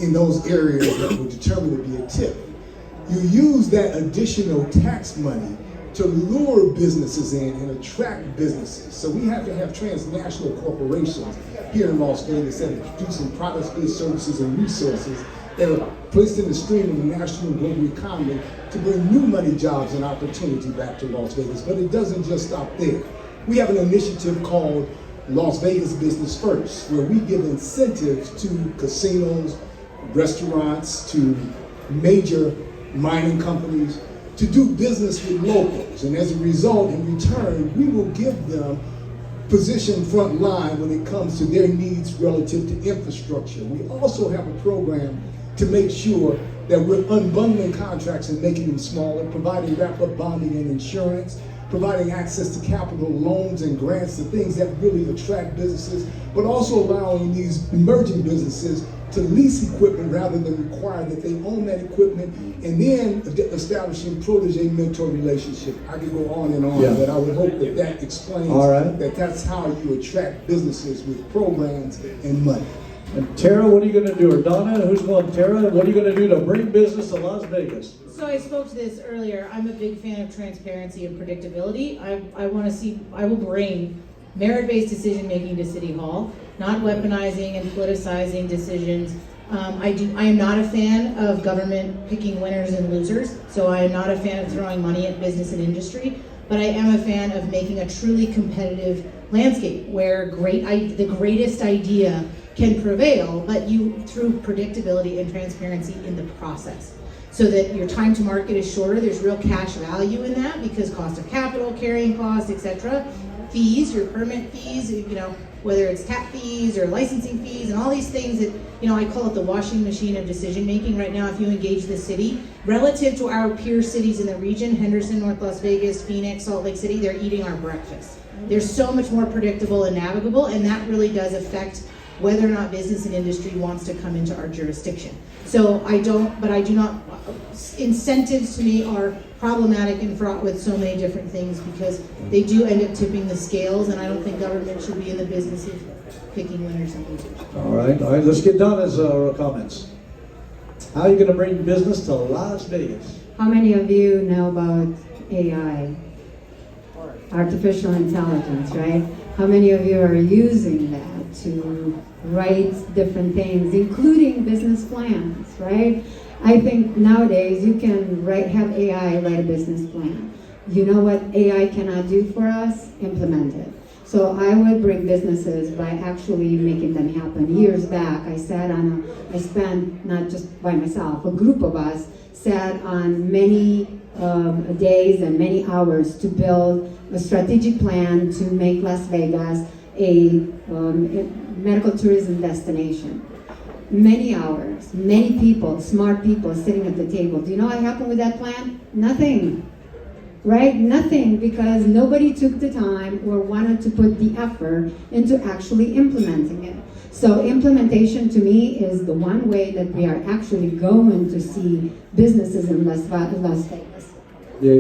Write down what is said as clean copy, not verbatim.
in those areas that were determined to be a tip. You use that additional tax money to lure businesses in and attract businesses. So we have to have transnational corporations here in Las Vegas that are producing products, goods, services, and resources that are placed in the stream of the national and global economy to bring new money, jobs, and opportunity back to Las Vegas. But it doesn't just stop there. We have an initiative called Las Vegas Business First, where we give incentives to casinos, restaurants, to major mining companies to do business with locals. And as a result, in return, we will give them position front line when it comes to their needs relative to infrastructure. We also have a program to make sure that we're unbundling contracts and making them smaller, providing wrap-up bonding and insurance, providing access to capital, loans, and grants, the things that really attract businesses, but also allowing these emerging businesses to lease equipment rather than require that they own that equipment, and then establishing protege-mentor relationship. I could go on and on, but I would hope that that explains that that's how you attract businesses with programs and money. And Tara, what are you going to do? Or Donna, who's going? Tara, what are you going to do to bring business to Las Vegas? So I spoke to this earlier. I'm a big fan of transparency and predictability. I will bring merit-based decision making to City Hall, not weaponizing and politicizing decisions. I am not a fan of government picking winners and losers, so I am not a fan of throwing money at business and industry, but I am a fan of making a truly competitive landscape where the greatest idea can prevail, but through predictability and transparency in the process, so that your time to market is shorter. There's real cash value in that because cost of capital, carrying costs, etc. Fees, your permit fees, whether it's tap fees or licensing fees and all these things that, I call it the washing machine of decision making right now. If you engage the city, relative to our peer cities in the region, Henderson, North Las Vegas, Phoenix, Salt Lake City, they're eating our breakfast. They're so much more predictable and navigable, and that really does affect whether or not business and industry wants to come into our jurisdiction. So I do not, incentives to me are problematic and fraught with so many different things because they do end up tipping the scales, and I don't think government should be in the business of picking winners and losers. All right, let's get Donna's comments. How are you going to bring business to Las Vegas? How many of you know about AI? Artificial intelligence, right? How many of you are using that to write different things, including business plans, right? I think nowadays you can have AI write a business plan. You know what AI cannot do for us? Implement it. So I would bring businesses by actually making them happen. Years back, I spent, not just by myself, a group of us sat on many days and many hours to build a strategic plan to make Las Vegas a medical tourism destination. Many hours, many people, smart people sitting at the table. Do you know what happened with that plan? Nothing, right? Nothing, because nobody took the time or wanted to put the effort into actually implementing it. So implementation to me is the one way that we are actually going to see businesses in Las Vegas. Yeah.